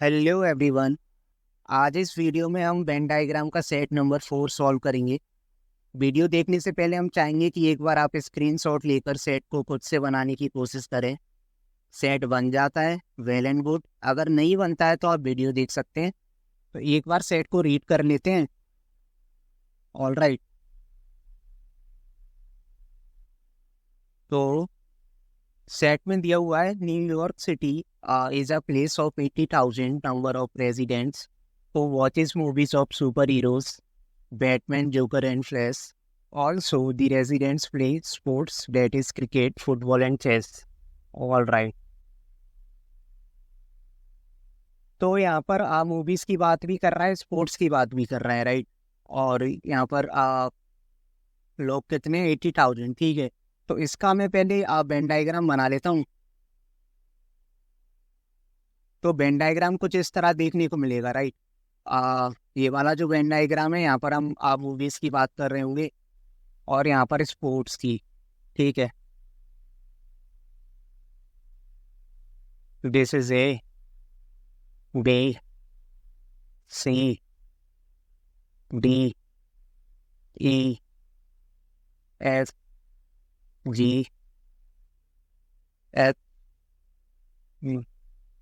Hello everyone. आज इस video में हम वेन डायग्राम का सेट नंबर 4 सॉल्व करेंगे। वीडियो देखने से पहले हम चाहेंगे कि एक बार आप स्क्रीनशॉट लेकर सेट को खुद से बनाने की कोशिश करें। सेट बन जाता है वेल एंड गुड, अगर नहीं बनता है तो आप वीडियो देख सकते हैं। तो एक बार सेट को रीड कर लेते हैं। All right. तो सेट में दिया हुआ है New York city is a place of 80,000 number of residents who watches movies of superheroes, Batman, Joker, and Flash. Also, the residents play sports, that is cricket, football, and chess. All right. तो यहाँ पर movies की बात भी कर रहा है, sports की बात भी कर रहा है, राइट। और यहाँ पर लोग कितने 80,000, ठीक है। तो इसका मैं पहले वेन डायग्राम बना लेता हूँ। तो वेन डायग्राम कुछ इस तरह देखने को मिलेगा, राइट। ये वाला जो वेन डायग्राम है, यहाँ पर हम मूवीज की बात कर रहे होंगे और यहाँ पर स्पोर्ट्स की, ठीक है। This is A B C D E F G H,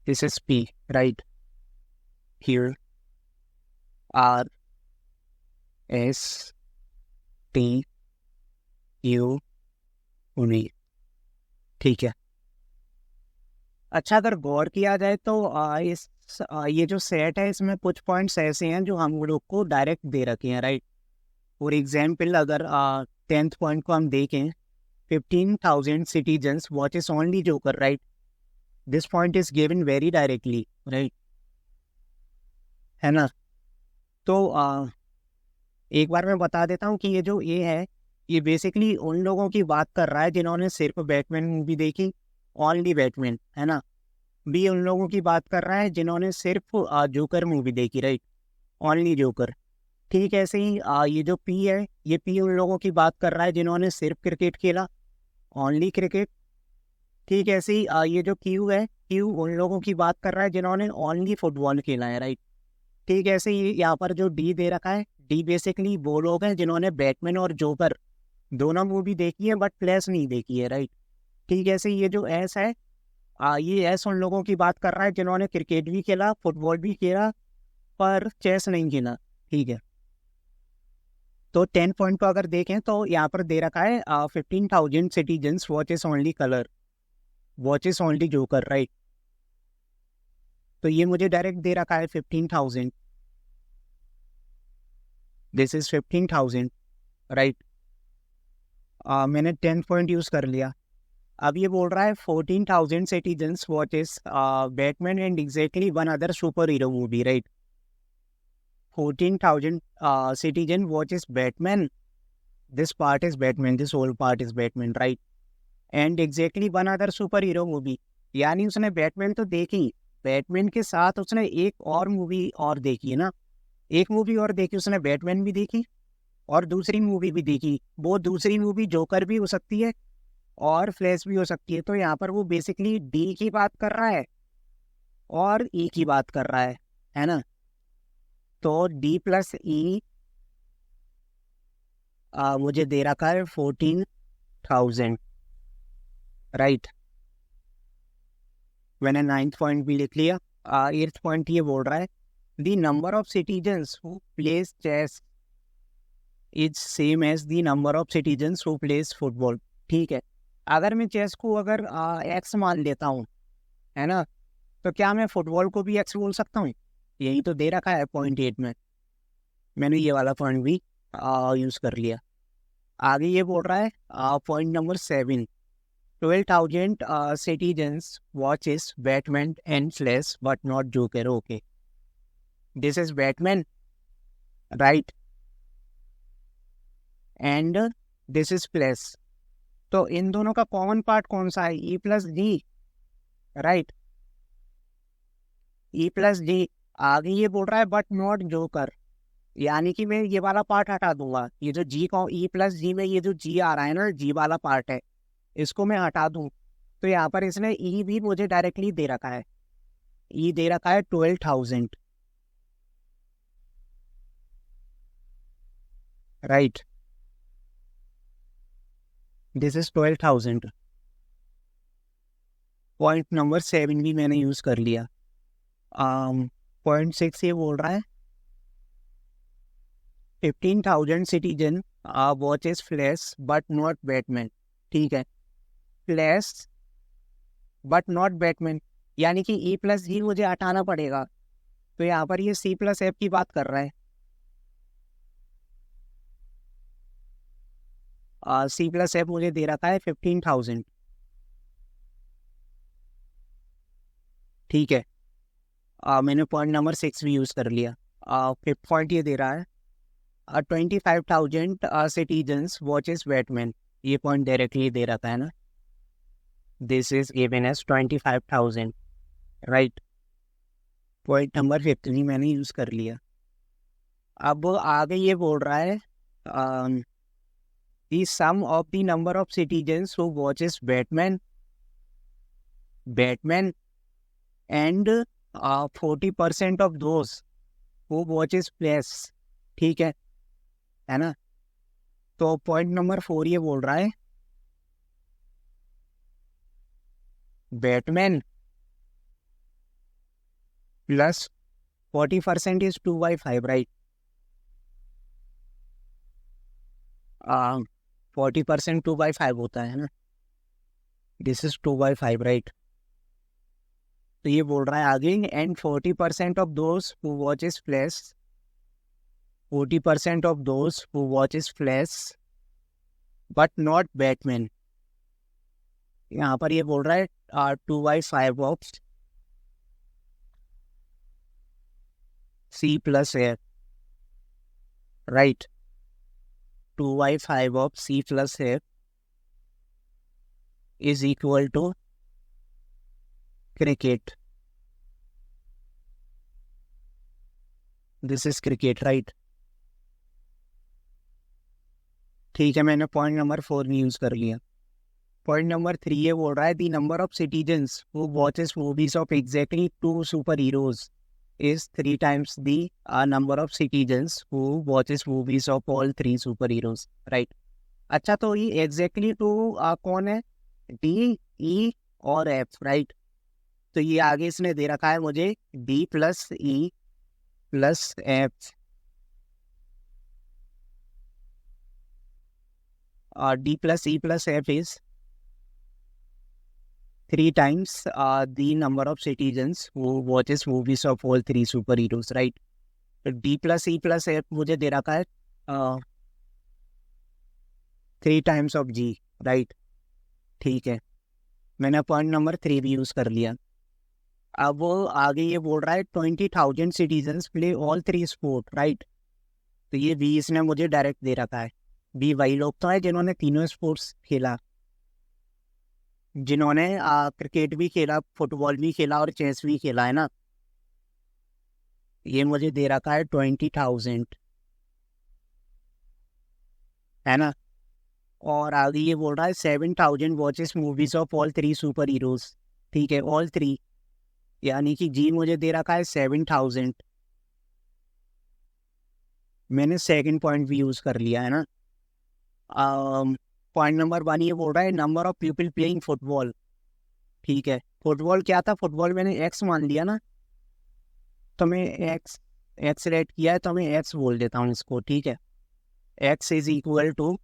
this is P, right. Here are S T U V, ठीक है। अच्छा, अगर गौर किया जाए तो ये जो सेट है इसमें कुछ पॉइंट्स ऐसे हैं जो हम लोग को डायरेक्ट दे रखे हैं, राइट। फॉर एग्जाम्पल, अगर 10th पॉइंट को हम देखें, 15,000 citizens watches only joker, right. This point is given very directly, right, है ना। तो एक बार मैं बता देता हूँ कि ये जो ए है, ये बेसिकली उन लोगों की बात कर रहा है जिन्होंने सिर्फ बैटमैन मूवी देखी, ओनली बैटमैन, है ना। बी उन लोगों की बात कर रहा है जिन्होंने सिर्फ जोकर मूवी देखी, राइट, ओनली जोकर। ठीक ऐसे ही ये जो पी है, ये पी उन लोगों की बात कर रहा है जिन्होंने सिर्फ क्रिकेट खेला, ओनली क्रिकेट। ठीक ऐसे ही ये जो क्यू है, क्यू उन लोगों की बात कर रहा है जिन्होंने ओनली फुटबॉल खेला है, राइट। ठीक ऐसे ही यहाँ पर जो डी दे रखा है, डी बेसिकली वो लोग हैं जिन्होंने बैटमैन और जोकर दोनों मूवी देखी है बट फ्लैश नहीं देखी है, राइट। ठीक ऐसे ही ये जो एस है, ये एस उन लोगों की बात कर रहा है जिन्होंने क्रिकेट भी खेला, फुटबॉल भी खेला, पर चेस नहीं खेला, ठीक है। तो 10 पॉइंट को अगर देखें तो यहाँ पर दे रखा है 15,000 citizens watches only colour, watches only joker, right. तो ये मुझे डायरेक्ट दे रखा है 15,000, दिस इज 15,000, राइट। मैंने 10 पॉइंट यूज कर लिया। अब ये बोल रहा है 14,000 citizens watches Batman and exactly one other super hero movie, right. 14,000 citizen watches Batman. This part is Batman. This whole part is Batman, right? And exactly one other superhero movie. यानी उसने Batman तो देखी, Batman के साथ उसने एक और movie और देखी है ना, एक मूवी और देखी उसने, बैटमैन भी देखी और दूसरी मूवी भी देखी। वो दूसरी मूवी जोकर भी हो सकती है और फ्लैश भी हो सकती है। तो यहाँ पर वो बेसिकली डी की बात कर रहा है और ई की बात कर रहा है ना। तो डी प्लस ई मुझे दे रखा है 14,000, राइट। मैंने 9th पॉइंट भी लिख लिया। 8th पॉइंट ये बोल रहा है the number of citizens who plays chess is same as the number of citizens who plays football, ठीक है। अगर मैं चेस को अगर एक्स मान लेता हूँ, है ना, तो क्या मैं फुटबॉल को भी एक्स बोल सकता हूँ? यही तो दे रखा है पॉइंट 8 में। मैंने ये वाला पॉइंट भी यूज़ कर लिया। आगे ये बोल रहा है point number 7, 12,000 citizens watches Batman and Flash but not Joker. Okay, this is Batman, right? And this is Flash. तो इन दोनों का कॉमन पार्ट कौन सा है? E plus G, right, E plus जी। आगे ये बोल रहा है बट नॉट जोकर, यानी कि मैं ये वाला पार्ट हटा दूंगा। ये जो जी का ई प्लस जी में ये जो जी आ रहा है ना, जी वाला पार्ट है, इसको मैं हटा दूं तो यहाँ पर इसने ई भी मुझे डायरेक्टली दे रखा है। ई दे रखा है 12,000, right, this is 12,000। Point number 7 भी मैंने यूज कर लिया। पॉइंट 6 ये बोल रहा है 15,000 citizen watches Flash but not Batman. ठीक है, फ्लैश बट नॉट बैटमैन, यानी कि ई प्लस जी मुझे हटाना पड़ेगा। तो यहाँ पर ये सी प्लस एफ की बात कर रहा है। सी प्लस एफ मुझे दे रखा है 15,000। ठीक है, मैंने पॉइंट नंबर 6 भी यूज कर लिया। फिफ्थ पॉइंट ये दे रहा है 25,000 सिटीजन्स वॉचेस बैटमैन। ये पॉइंट डायरेक्टली दे रखा है ना, this is given as 25,000, right. Point number 5 भी मैंने यूज कर लिया। अब आगे ये बोल रहा है the sum of the number of citizens who watches Batman and 40% of those who watches Flash। ठीक है ना। तो पॉइंट नंबर 4 ये बोल रहा है बैटमैन प्लस 40% इज 2/5, राइट। 40% 2/5 होता है ना, दिस इज 2/5, राइट। तो ये बोल रहा है आगे and 40% of those who watches Flash 40% of those who watches Flash but not Batman. यहाँ पर ये बोल रहा है 2/5 of C plus F, right. 2/5 of C plus F is equal to cricket. This is cricket, right? ठीक है, मैंने point number 4 भी यूज कर लिया। पॉइंट नंबर 3 ये बोल रहा है the number of citizens who watches movies of exactly 2 super heroes is 3 times the number of citizens who watches movies of all 3 super heroes, right. अच्छा, तो ये एग्जैक्टली 2 कौन है? डी, ई और एफ, राइट। तो ये आगे इसने दे रखा है मुझे D plus E plus F, D plus E plus F is 3 times the number of citizens who watches movies of all 3 super heroes, right? तो D plus E plus F मुझे दे रखा है 3 times of जी, राइट। ठीक है, मैंने point number 3 भी use कर लिया। अब वो आगे ये बोल रहा है 20,000 citizens play all 3 sport, right. तो ये बी इसने मुझे डायरेक्ट दे रखा है। बी वही लोग तो है जिन्होंने तीनों स्पोर्ट्स खेला, जिन्होंने क्रिकेट भी खेला, फुटबॉल भी खेला और चेस भी खेला, है ना। ये मुझे दे रखा है 20,000, है ना। और आगे ये बोल रहा है 7,000 watches movies of all 3 super heroes. ठीक है, ऑल 3, यानी कि जी मुझे दे रखा है 7,000। मैंने सेकंड पॉइंट भी यूज कर लिया, है ना। पॉइंट नंबर 1 ये बोल रहा है number of people playing football. ठीक है, फुटबॉल क्या था? फुटबॉल मैंने एक्स मान लिया ना, तो मैं एक्स रेट किया है, तो मैं एक्स बोल देता हूँ इसको। ठीक है, एक्स इज इक्वल टू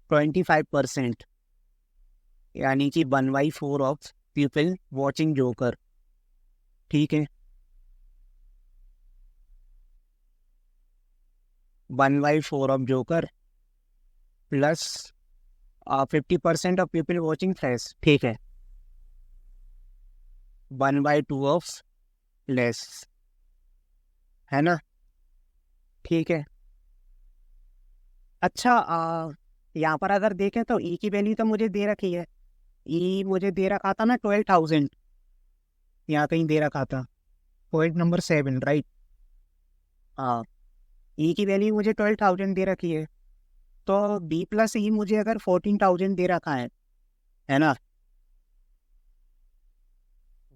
25%, यानी कि 1/4 ऑफ पीपल वॉचिंग जोकर। ठीक है, 1/4 of joker plus 50% of people watching flash. ठीक है, 1/2 ऑफ फ्लैश, है ना। ठीक है। अच्छा, यहाँ पर अगर देखें तो ई की वैल्यू तो मुझे दे रखी है। ई मुझे दे रखा था ना 12,000, यहाँ कहीं दे रखा था पॉइंट नंबर 7, राइट। हाँ, ई की वैल्यू मुझे 12,000 दे रखी है, तो बी प्लस ई मुझे अगर 14,000 दे रखा है ना।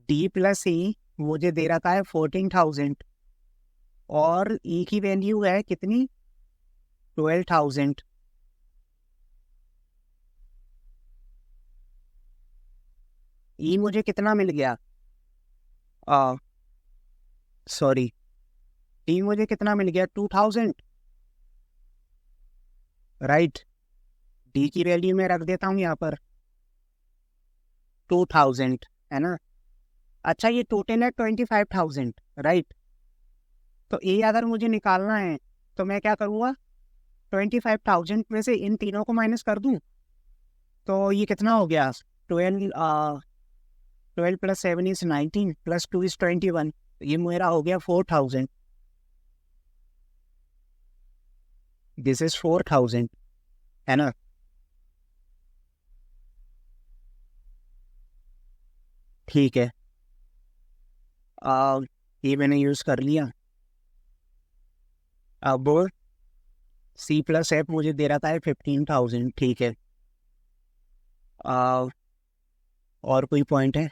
डी प्लस ई मुझे दे रखा है 14,000 और ई की वैल्यू है कितनी, 12,000। ई मुझे कितना मिल गया, आ सॉरी, ई मुझे कितना मिल गया, 2,000, राइट। डी की वैल्यू मैं रख देता हूँ यहाँ पर 2,000, है ना। अच्छा ये टोटल है 25,000, राइट। तो ए अगर मुझे निकालना है तो मैं क्या करूँगा, 25,000 में से इन तीनों को माइनस कर दूँ तो ये कितना हो गया, 12, 12 + 7 = 19 + 2 = 21। ये मेरा हो गया 4,000, दिस इज 4,000, है ना। ठीक है, ये मैंने यूज़ कर लिया। अब C+F मुझे दे रहा था 15,000, ठीक है। आ, और कोई पॉइंट है,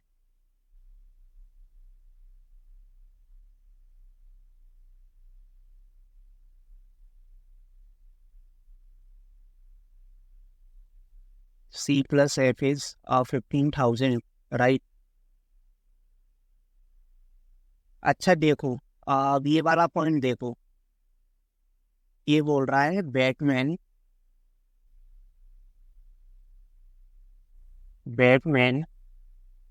C+F इज 15,000, राइट। अच्छा देखो, अब ये वाला पॉइंट देखो, ये बोल रहा है Batman, Batman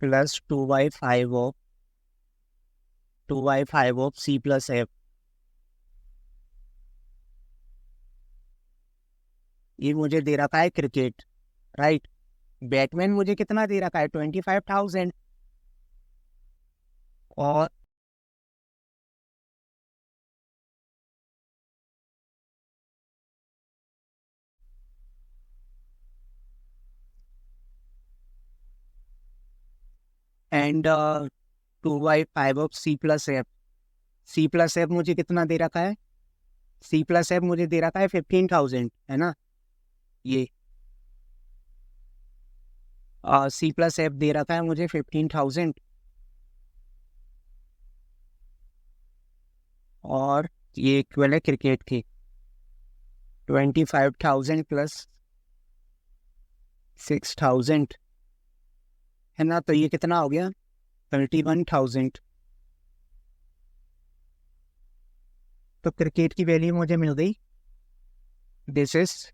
plus 2/5 of 2/5 of C+F। ये मुझे दे रखा है क्रिकेट, राइट। बैटमैन मुझे कितना दे रखा है, 25,000, और एंड 2/5 ऑफ C+F। C+F मुझे कितना दे रखा है, C+F मुझे दे रखा है 15,000, है ना। ये C+F दे रखा है मुझे 15,000, और ये इक्वल है क्रिकेट की 25,000 + 6,000, है ना। तो ये कितना हो गया, 31,000। तो क्रिकेट की वैल्यू मुझे मिल गई, दिस इज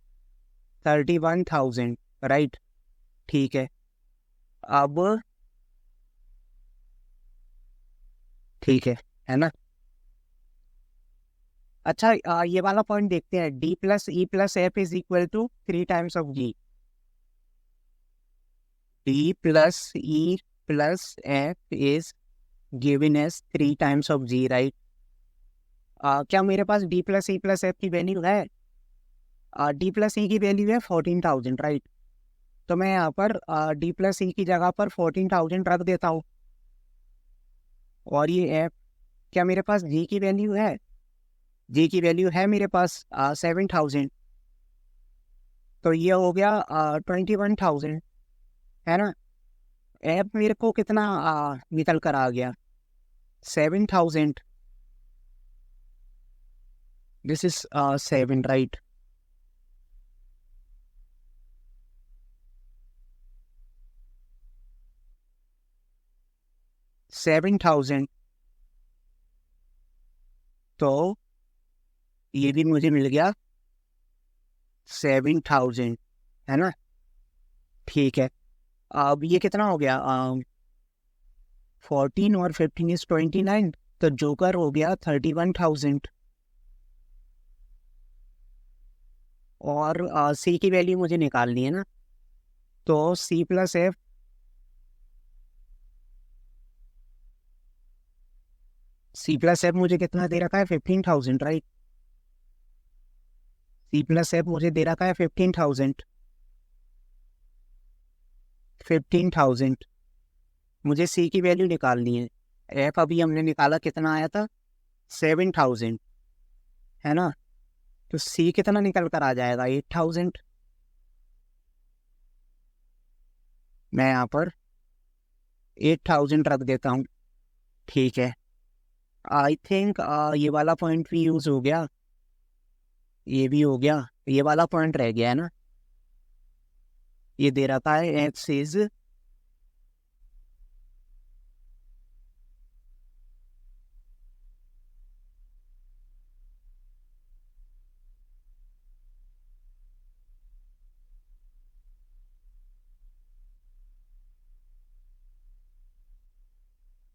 31,000, राइट। ठीक है, अब ठीक है ना। अच्छा ये वाला पॉइंट देखते हैं, D+E+F is equal to 3 times of G। D+E+F is given as 3 times of G, right. क्या मेरे पास D+E+F की वैल्यू है, D+E की वैल्यू है 14,000, राइट। तो मैं यहाँ पर D+E की जगह पर 14,000 रख देता हूँ, और ये F, क्या मेरे पास G की वैल्यू है, G की वैल्यू है मेरे पास 7,000। तो ये हो गया 21,000, है ना। F मेरे को कितना निकल कर आ गया, 7,000, दिस इज 7, राइट। 7,000, तो ये भी मुझे मिल गया 7,000, है ना। ठीक है, अब ये कितना हो गया, 14 और 15 इज 29, तो जोकर हो गया 31,000। और C की वैल्यू मुझे निकालनी है ना, तो C+F, C+F मुझे कितना दे रखा है, 15,000, राइट। C+F मुझे दे रखा है 15,000, 15,000। मुझे C की वैल्यू निकालनी है, F अभी हमने निकाला, कितना आया था, 7,000, है ना। तो C कितना निकल कर आ जाएगा, 8,000। मैं यहाँ पर 8,000 रख देता हूँ, ठीक है, आई थिंक ये वाला पॉइंट भी यूज हो गया, ये भी हो गया, ये वाला पॉइंट रह गया है ना। ये दे रखा है एक्स इज,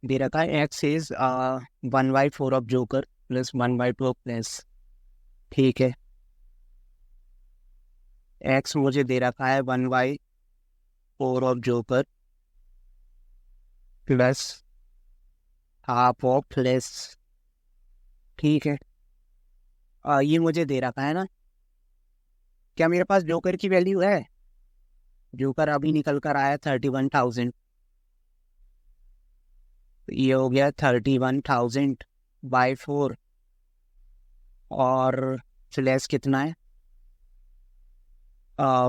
दे रखा है x is 1/4 of joker plus 1/2 plus. ठीक है, एक्स मुझे दे रखा है 1/4 of joker plus half of plus. ठीक है, ये मुझे दे रखा है ना। क्या मेरे पास जोकर की वैल्यू है? जोकर अभी निकल कर आया 31,000। ये हो गया 31,000/4, और फ्लैश कितना है?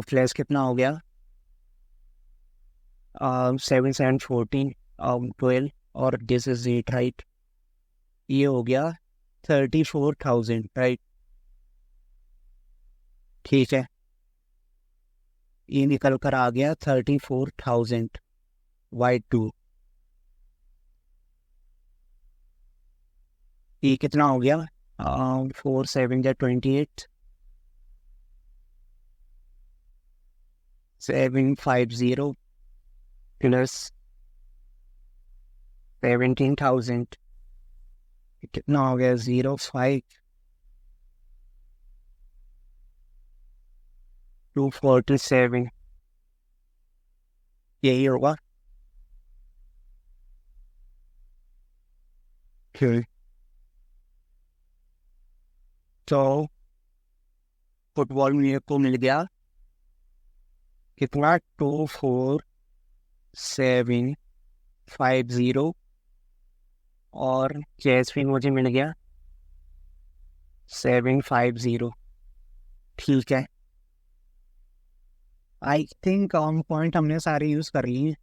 फ्लैश कितना हो गया? 7 7 14 12, और दिस इज 8, राइट। ये हो गया 34,000, राइट। ठीक है, ये निकल कर आ गया 34,000/2। ये कितना हो गया? 4 7 या 28, 750 प्लस 17,000, कितना हो गया? 05 247, यही होगा। ठीक, तो फुटबॉल मेरे को मिल गया कितना? 24750, और चेस भी मुझे मिल गया 750। ठीक है, आई थिंक पॉइंट हमने सारे यूज कर लिए हैं।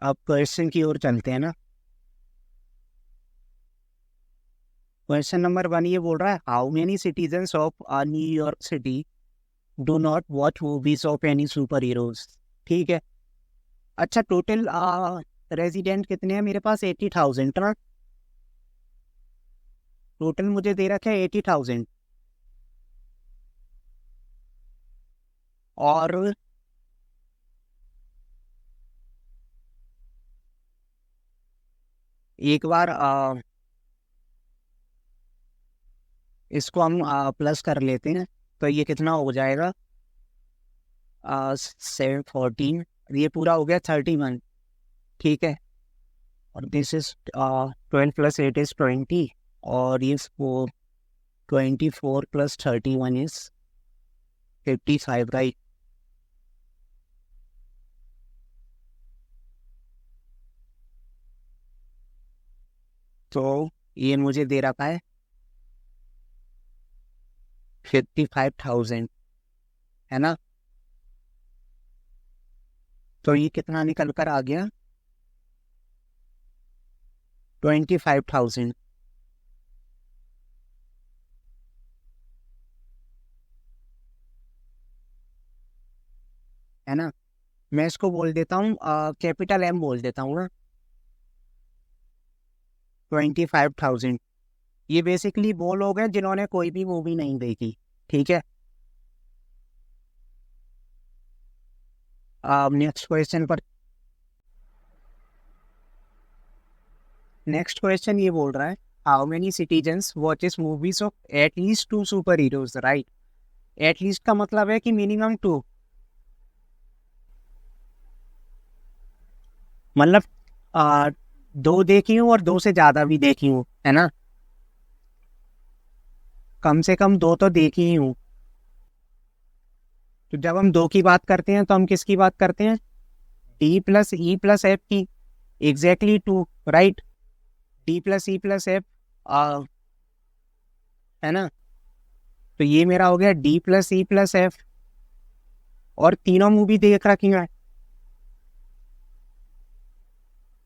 अब क्वेश्चन की ओर चलते हैं ना। क्वेश्चन नंबर 1 ये बोल रहा है, how many citizens of New York city do not watch movies of any super heroes. ठीक है, अच्छा टोटल रेजिडेंट कितने हैं मेरे पास? 80,000 ना। टोटल मुझे दे रखा है 80,000, और एक बार इसको हम प्लस कर लेते हैं, तो ये कितना हो जाएगा? 714, ये पूरा हो गया 31। ठीक है, और दिस इज 12 + 8 इज 20, और ये 24 + 31 इज 55, राइट। तो ये मुझे दे रखा है 55,000, है ना। तो ये कितना निकल कर आ गया? 25,000, है ना। मैं इसको बोल देता हूँ, कैपिटल M बोल देता हूँ ना। 25,000, ये बेसिकली वो लोग हैं जिन्होंने कोई भी मूवी नहीं देखी। ठीक है, नेक्स्ट क्वेश्चन पर। नेक्स्ट क्वेश्चन ये बोल रहा है, how many citizens watches movies of at least 2 super heroes, right. At least का मतलब है कि मिनिमम 2, मतलब 2 देखी हूँ और 2 से ज्यादा भी देखी हूँ, है ना। कम से कम 2 तो देखी ही हूँ। तो जब हम 2 की बात करते हैं तो हम किसकी बात करते हैं? D+E+F की। Exactly 2, right. D+E+F, है ना। तो ये मेरा हो गया D+E+F, और तीनों मूवी देख रखी है।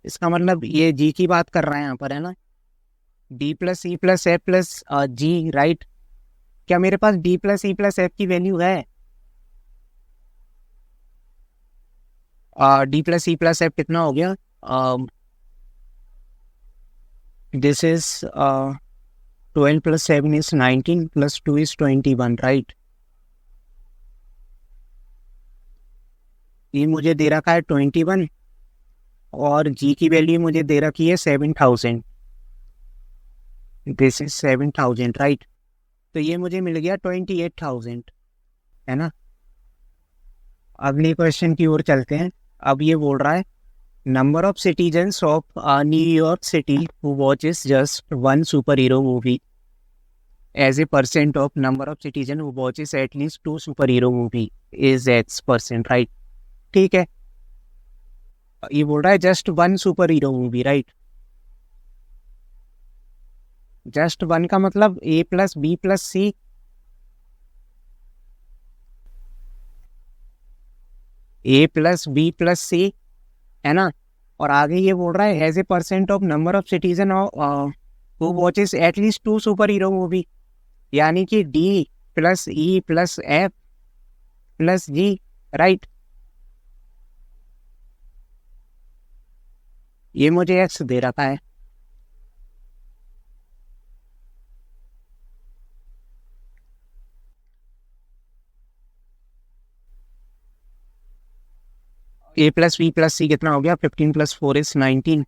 इसका मतलब ये जी की बात कर रहे हैं यहाँ पर, है ना। D plus C plus F plus G, right. क्या मेरे पास D plus C plus F की वैल्यू है? D plus C plus F कितना हो गया? This is 12 plus 7 is 19 plus 2 is 21, right. ये मुझे दे रखा है 21 और जी की वैल्यू मुझे दे रखी है 7000। This is 7000, right. तो ये मुझे मिल गया 28,000, है ना। अगले क्वेश्चन की ओर चलते हैं। अब ये बोल रहा है number of citizens of New York City who watches just one super hero movie as A percent of number of citizen who watches at least 2 super hero movie is X%, right. ठीक है, ये बोल रहा है just one super hero movie, right. Just one का मतलब A plus B plus C, A plus B plus C, है ना। और आगे ये बोल रहा है as A percent of number of citizen who watches at least 2 super hero movie, यानी कि D plus E plus F plus G, right. ये मुझे एक्स दे रखा है। A plus B plus C कितना हो गया? 15 प्लस 4 इज 19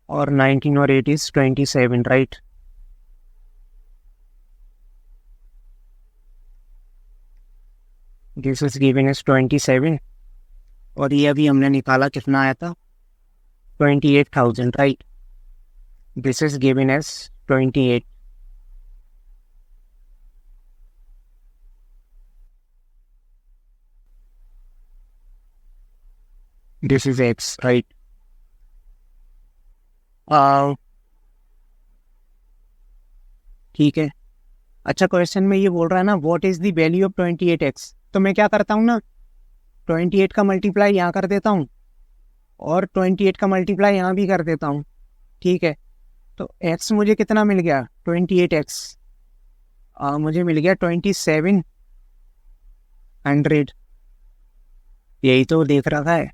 और 19 और 8 is 27, right. This is given as 27 और ये अभी हमने निकाला कितना आया था? 28,000, right. This is given as 28। This is x, right. ठीक है। अच्छा, क्वेश्चन में ये बोल रहा है ना what is the value of 28x। तो मैं क्या करता हूँ ना, 28 का मल्टीप्लाई यहाँ कर देता हूँ और 28 का मल्टीप्लाई यहाँ भी कर देता हूँ, ठीक है। तो x मुझे कितना मिल गया? 28x मुझे मिल गया 2700। यही तो देख रहा है,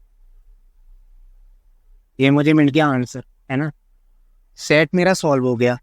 ये मुझे मिल गया आंसर, है ना। सेट मेरा सॉल्व हो गया।